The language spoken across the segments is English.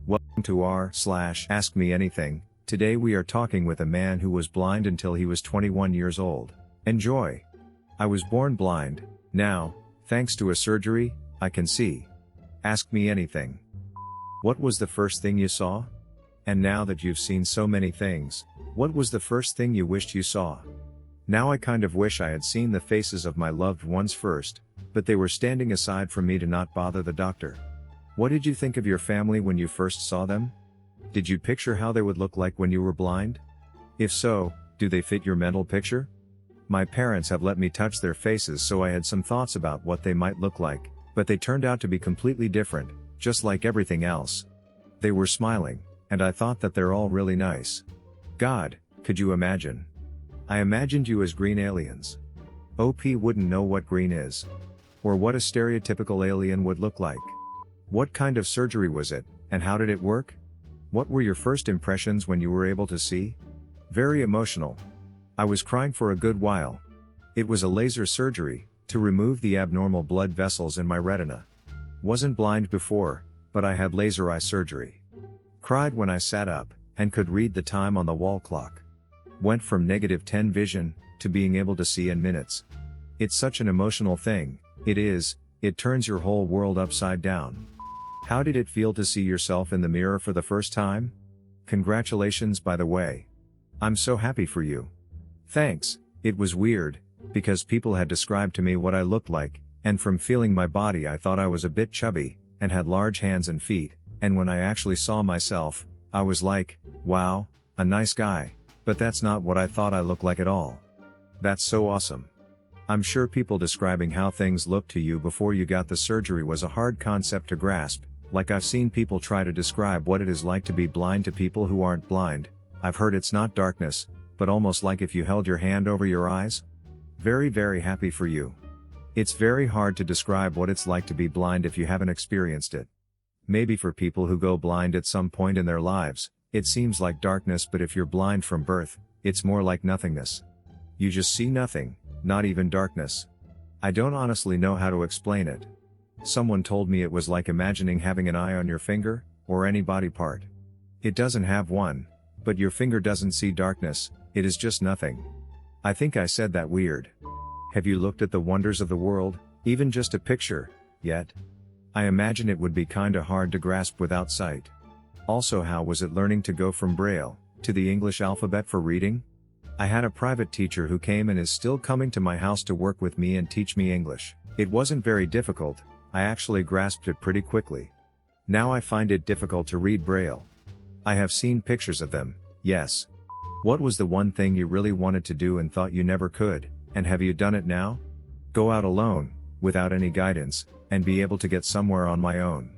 Welcome to r/Ask Me Anything. Today we are talking with a man who was blind until he was 21 years old. Enjoy. I was born blind. Now, thanks to a surgery, I can see. Ask me anything. What was the first thing you saw? And now that you've seen so many things, what was the first thing you wished you saw? Now I kind of wish I had seen the faces of my loved ones first, but they were standing aside from me to not bother the doctor. What did you think of your family when you first saw them? Did you picture how they would look like when you were blind? If so, do they fit your mental picture? My parents have let me touch their faces, so I had some thoughts about what they might look like, but they turned out to be completely different, just like everything else. They were smiling, and I thought that they're all really nice. God, could you imagine? I imagined you as green aliens. OP wouldn't know what green is. Or what a stereotypical alien would look like. What kind of surgery was it, and how did it work? What were your first impressions when you were able to see? Very emotional. I was crying for a good while. It was a laser surgery, to remove the abnormal blood vessels in my retina. Wasn't blind before, but I had laser eye surgery. Cried when I sat up, and could read the time on the wall clock. Went from -10 vision, to being able to see in minutes. It's such an emotional thing, it turns your whole world upside down. How did it feel to see yourself in the mirror for the first time? Congratulations, by the way. I'm so happy for you. Thanks. It was weird, because people had described to me what I looked like, and from feeling my body I thought I was a bit chubby, and had large hands and feet, and when I actually saw myself, I was like, wow, a nice guy, but that's not what I thought I looked like at all. That's so awesome. I'm sure people describing how things looked to you before you got the surgery was a hard concept to grasp, like I've seen people try to describe what it is like to be blind to people who aren't blind. I've heard it's not darkness, but almost like if you held your hand over your eyes. Very, very happy for you. It's very hard to describe what it's like to be blind if you haven't experienced it. Maybe for people who go blind at some point in their lives, it seems like darkness, but if you're blind from birth, it's more like nothingness. You just see nothing, not even darkness. I don't honestly know how to explain it. Someone told me it was like imagining having an eye on your finger, or any body part. It doesn't have one, but your finger doesn't see darkness, it is just nothing. I think I said that weird. Have you looked at the wonders of the world, even just a picture, yet? I imagine it would be kinda hard to grasp without sight. Also, how was it learning to go from Braille to the English alphabet for reading? I had a private teacher who came and is still coming to my house to work with me and teach me English. It wasn't very difficult, I actually grasped it pretty quickly. Now I find it difficult to read Braille. I have seen pictures of them, yes. What was the one thing you really wanted to do and thought you never could, and have you done it now? Go out alone, without any guidance, and be able to get somewhere on my own.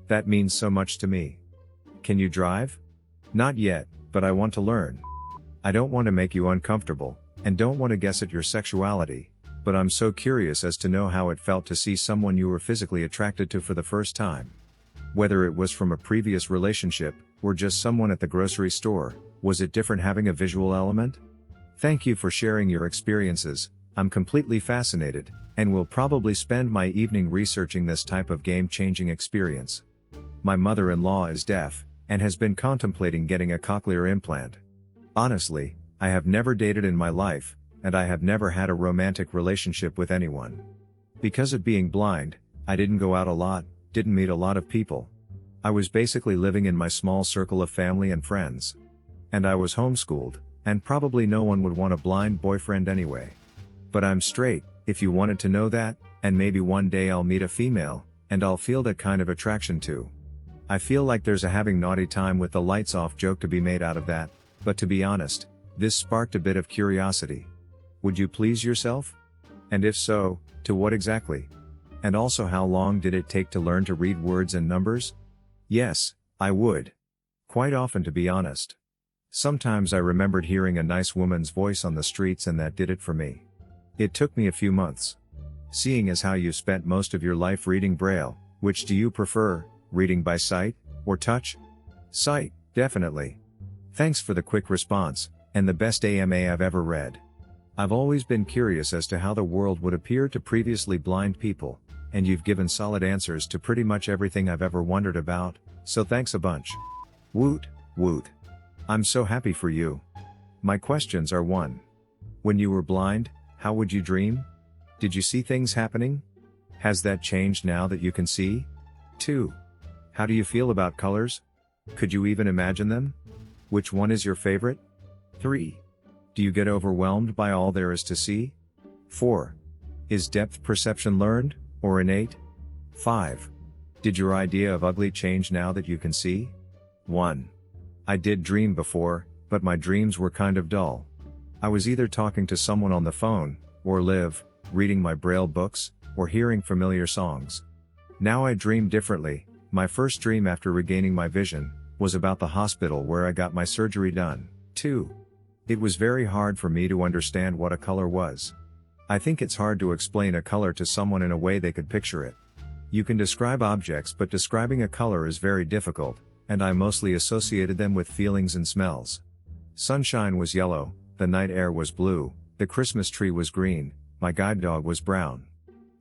That means so much to me. Can you drive? Not yet, but I want to learn. I don't want to make you uncomfortable, and don't want to guess at your sexuality, but I'm so curious as to know how it felt to see someone you were physically attracted to for the first time. Whether it was from a previous relationship, or just someone at the grocery store, was it different having a visual element? Thank you for sharing your experiences, I'm completely fascinated, and will probably spend my evening researching this type of game-changing experience. My mother-in-law is deaf, and has been contemplating getting a cochlear implant. Honestly, I have never dated in my life, and I have never had a romantic relationship with anyone. Because of being blind, I didn't go out a lot, didn't meet a lot of people. I was basically living in my small circle of family and friends. And I was homeschooled, and probably no one would want a blind boyfriend anyway. But I'm straight, if you wanted to know that, and maybe one day I'll meet a female, and I'll feel that kind of attraction too. I feel like there's a having naughty time with the lights off joke to be made out of that, but to be honest, this sparked a bit of curiosity. Would you please yourself? And if so, to what exactly? And also, how long did it take to learn to read words and numbers? Yes, I would. Quite often, to be honest. Sometimes I remembered hearing a nice woman's voice on the streets, and that did it for me. It took me a few months. Seeing as how you spent most of your life reading Braille, which do you prefer, reading by sight, or touch? Sight, definitely. Thanks for the quick response, and the best AMA I've ever read. I've always been curious as to how the world would appear to previously blind people, and you've given solid answers to pretty much everything I've ever wondered about. So thanks a bunch. Woot, woot. I'm so happy for you. My questions are 1. When you were blind, how would you dream? Did you see things happening? Has that changed now that you can see? 2. How do you feel about colors? Could you even imagine them? Which one is your favorite? 3. Do you get overwhelmed by all there is to see? 4. Is depth perception learned, or innate? 5. Did your idea of ugly change now that you can see? 1. I did dream before, but my dreams were kind of dull. I was either talking to someone on the phone, or reading my braille books, or hearing familiar songs. Now I dream differently. My first dream after regaining my vision was about the hospital where I got my surgery done. 2. It was very hard for me to understand what a color was. I think it's hard to explain a color to someone in a way they could picture it. You can describe objects, but describing a color is very difficult, and I mostly associated them with feelings and smells. Sunshine was yellow, the night air was blue, the Christmas tree was green, my guide dog was brown.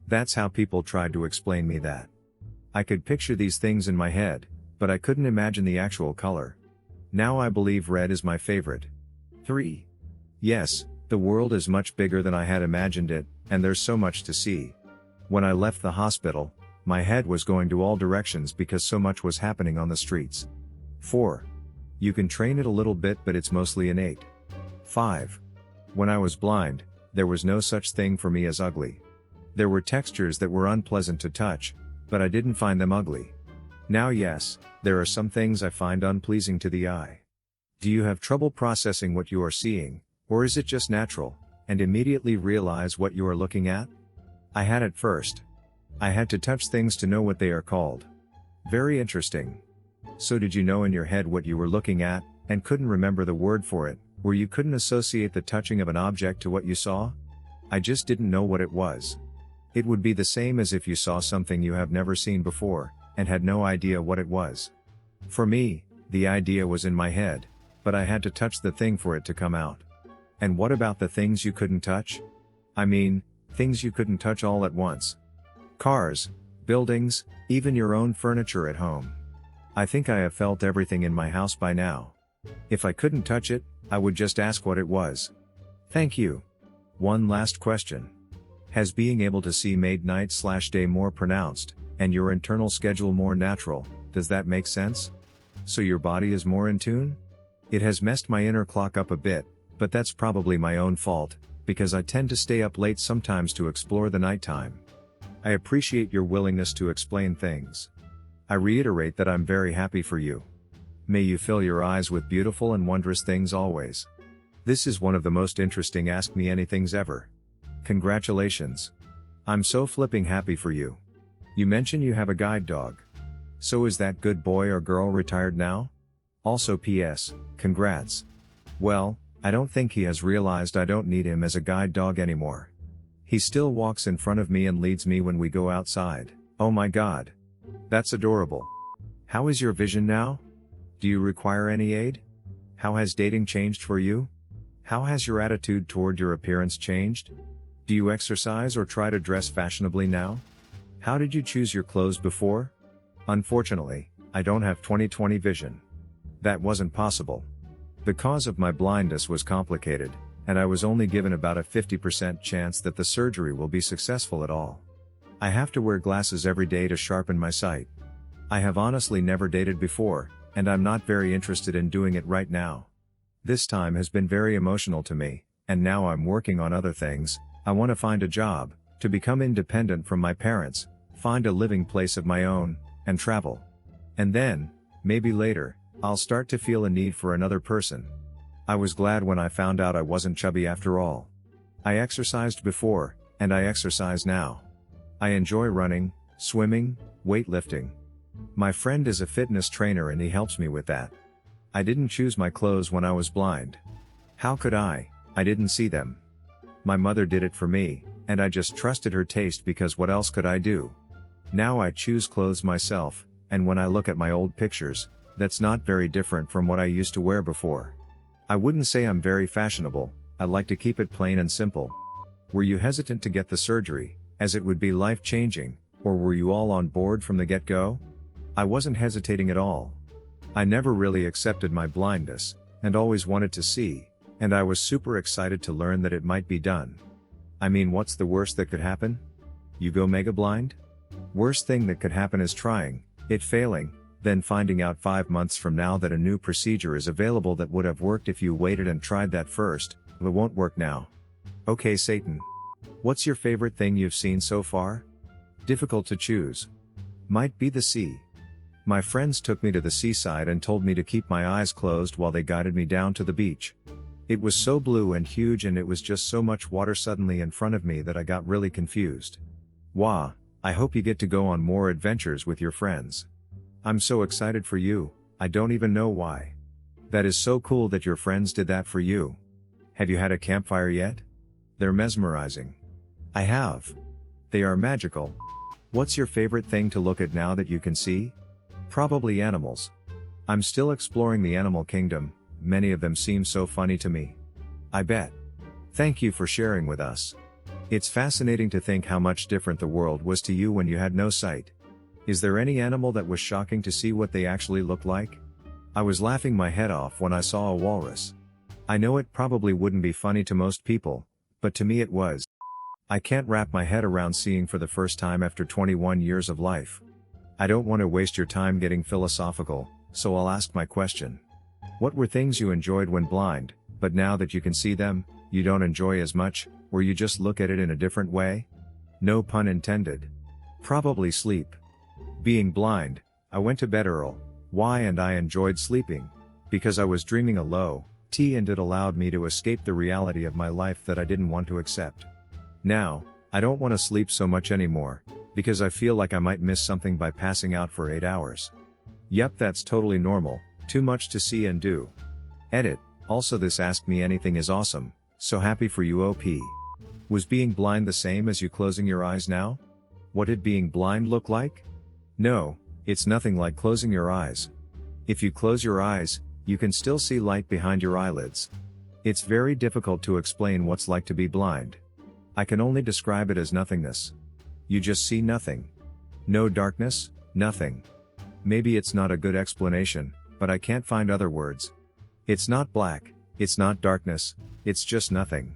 That's how people tried to explain me that. I could picture these things in my head, but I couldn't imagine the actual color. Now I believe red is my favorite. 3. Yes, the world is much bigger than I had imagined it, and there's so much to see. When I left the hospital, my head was going to all directions because so much was happening on the streets. 4. You can train it a little bit, but it's mostly innate. 5. When I was blind, there was no such thing for me as ugly. There were textures that were unpleasant to touch, but I didn't find them ugly. Now yes, there are some things I find unpleasing to the eye. Do you have trouble processing what you are seeing, or is it just natural, and immediately realize what you are looking at? I had it first. I had to touch things to know what they are called. Very interesting. So did you know in your head what you were looking at, and couldn't remember the word for it, or you couldn't associate the touching of an object to what you saw? I just didn't know what it was. It would be the same as if you saw something you have never seen before, and had no idea what it was. For me, the idea was in my head, but I had to touch the thing for it to come out. And what about the things you couldn't touch? I mean, things you couldn't touch all at once. Cars, buildings, even your own furniture at home. I think I have felt everything in my house by now. If I couldn't touch it, I would just ask what it was. Thank you. One last question. Has being able to see made night/day more pronounced, and your internal schedule more natural? Does that make sense? So your body is more in tune? It has messed my inner clock up a bit, but that's probably my own fault, because I tend to stay up late sometimes to explore the nighttime. I appreciate your willingness to explain things. I reiterate that I'm very happy for you. May you fill your eyes with beautiful and wondrous things always. This is one of the most interesting Ask Me Anythings ever. Congratulations. I'm so flipping happy for you. You mentioned you have a guide dog. So is that good boy or girl retired now? Also PS, congrats. Well, I don't think he has realized I don't need him as a guide dog anymore. He still walks in front of me and leads me when we go outside. Oh my god. That's adorable. How is your vision now? Do you require any aid? How has dating changed for you? How has your attitude toward your appearance changed? Do you exercise or try to dress fashionably now? How did you choose your clothes before? Unfortunately, I don't have 20/20 vision. That wasn't possible. The cause of my blindness was complicated, and I was only given about a 50% chance that the surgery will be successful at all. I have to wear glasses every day to sharpen my sight. I have honestly never dated before, and I'm not very interested in doing it right now. This time has been very emotional to me, and now I'm working on other things. I want to find a job, to become independent from my parents, find a living place of my own, and travel. And then, maybe later, I'll start to feel a need for another person. I was glad when I found out I wasn't chubby after all. I exercised before, and I exercise now. I enjoy running, swimming, weightlifting. My friend is a fitness trainer and he helps me with that. I didn't choose my clothes when I was blind. How could I? I didn't see them. My mother did it for me, and I just trusted her taste because what else could I do? Now I choose clothes myself, and when I look at my old pictures, that's not very different from what I used to wear before. I wouldn't say I'm very fashionable, I like to keep it plain and simple. Were you hesitant to get the surgery, as it would be life-changing, or were you all on board from the get-go? I wasn't hesitating at all. I never really accepted my blindness, and always wanted to see, and I was super excited to learn that it might be done. I mean, what's the worst that could happen? You go mega blind? Worst thing that could happen is trying, it failing, then finding out 5 months from now that a new procedure is available that would have worked if you waited and tried that first, but won't work now. Okay, Satan. What's your favorite thing you've seen so far? Difficult to choose. Might be the sea. My friends took me to the seaside and told me to keep my eyes closed while they guided me down to the beach. It was so blue and huge, and it was just so much water suddenly in front of me that I got really confused. Wow, I hope you get to go on more adventures with your friends. I'm so excited for you, I don't even know why. That is so cool that your friends did that for you. Have you had a campfire yet? They're mesmerizing. I have. They are magical. What's your favorite thing to look at now that you can see? Probably animals. I'm still exploring the animal kingdom, many of them seem so funny to me. I bet. Thank you for sharing with us. It's fascinating to think how much different the world was to you when you had no sight. Is there any animal that was shocking to see what they actually looked like? I was laughing my head off when I saw a walrus. I know it probably wouldn't be funny to most people, but to me it was. I can't wrap my head around seeing for the first time after 21 years of life. I don't want to waste your time getting philosophical, so I'll ask my question. What were things you enjoyed when blind, but now that you can see them, you don't enjoy as much, or you just look at it in a different way? No pun intended. Probably sleep. Being blind, I went to bed early. Why? And I enjoyed sleeping, because I was dreaming a low T, and it allowed me to escape the reality of my life that I didn't want to accept. Now, I don't want to sleep so much anymore, because I feel like I might miss something by passing out for 8 hours. Yep, that's totally normal, too much to see and do. Edit. Also, this Ask Me Anything is awesome, so happy for you, OP. Was being blind the same as you closing your eyes now? What did being blind look like? No, it's nothing like closing your eyes. If you close your eyes, you can still see light behind your eyelids. It's very difficult to explain what's like to be blind. I can only describe it as nothingness. You just see nothing. No darkness, nothing. Maybe it's not a good explanation, but I can't find other words. It's not black, it's not darkness, it's just nothing.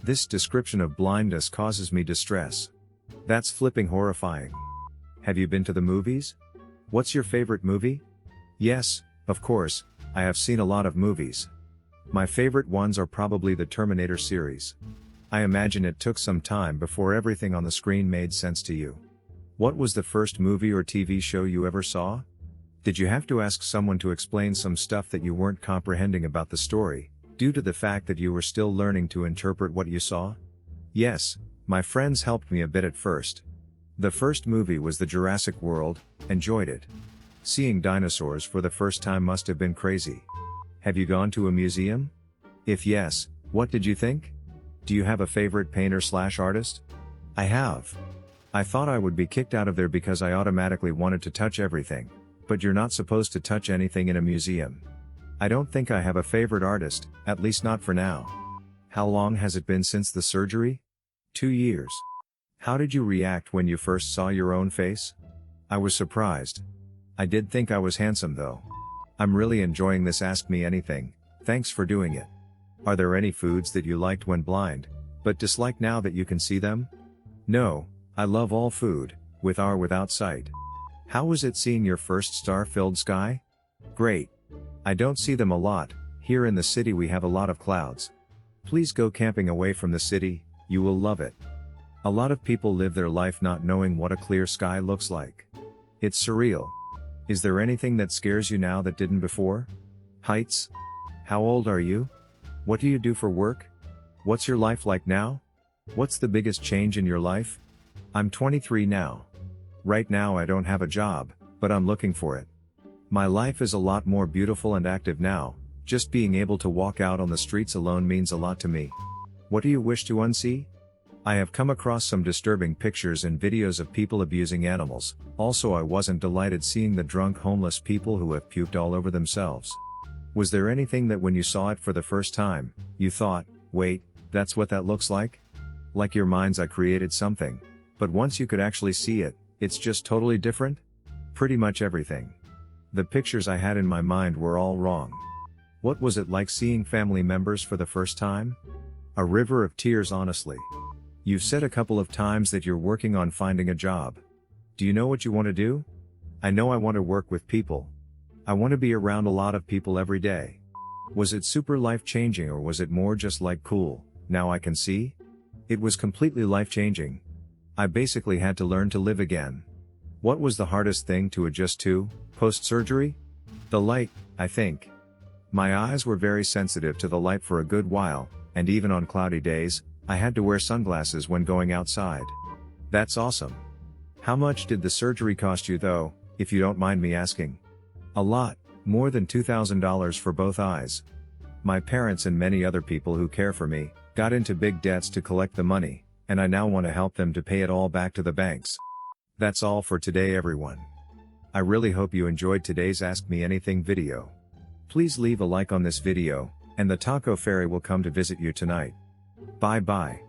This description of blindness causes me distress. That's flipping horrifying. Have you been to the movies? What's your favorite movie? Yes, of course, I have seen a lot of movies. My favorite ones are probably the Terminator series. I imagine it took some time before everything on the screen made sense to you. What was the first movie or TV show you ever saw? Did you have to ask someone to explain some stuff that you weren't comprehending about the story, due to the fact that you were still learning to interpret what you saw? Yes, my friends helped me a bit at first. The first movie was the Jurassic World. Enjoyed it. Seeing dinosaurs for the first time must have been crazy. Have you gone to a museum? If yes, what did you think? Do you have a favorite painter/artist? I have. I thought I would be kicked out of there because I automatically wanted to touch everything, but you're not supposed to touch anything in a museum. I don't think I have a favorite artist, at least not for now. How long has it been since the surgery? 2 years. How did you react when you first saw your own face? I was surprised. I did think I was handsome though. I'm really enjoying this Ask Me Anything, thanks for doing it. Are there any foods that you liked when blind, but dislike now that you can see them? No, I love all food, with or without sight. How was it seeing your first star-filled sky? Great. I don't see them a lot. Here in the city we have a lot of clouds. Please go camping away from the city, you will love it. A lot of people live their life not knowing what a clear sky looks like. It's surreal. Is there anything that scares you now that didn't before? Heights? How old are you? What do you do for work? What's your life like now? What's the biggest change in your life? I'm 23 now. Right now I don't have a job, but I'm looking for it. My life is a lot more beautiful and active now. Just being able to walk out on the streets alone means a lot to me. What do you wish to unsee? I have come across some disturbing pictures and videos of people abusing animals. Also, I wasn't delighted seeing the drunk homeless people who have puked all over themselves. Was there anything that when you saw it for the first time, you thought, wait, that's what that looks like? Like your mind's eye created something, but once you could actually see it, it's just totally different? pretty much everything. The pictures I had in my mind were all wrong. What was it like seeing family members for the first time? A river of tears, honestly. You've said a couple of times that you're working on finding a job. Do you know what you want to do? I know I want to work with people. I want to be around a lot of people every day. Was it super life-changing, or was it more just like cool, now I can see? It was completely life-changing. I basically had to learn to live again. What was the hardest thing to adjust to, post-surgery? The light, I think. My eyes were very sensitive to the light for a good while, and even on cloudy days, I had to wear sunglasses when going outside. That's awesome. How much did the surgery cost you though, if you don't mind me asking? A lot, more than $2,000 for both eyes. My parents and many other people who care for me, got into big debts to collect the money, and I now want to help them to pay it all back to the banks. That's all for today, everyone. I really hope you enjoyed today's Ask Me Anything video. Please leave a like on this video, and the Taco Fairy will come to visit you tonight. Bye bye.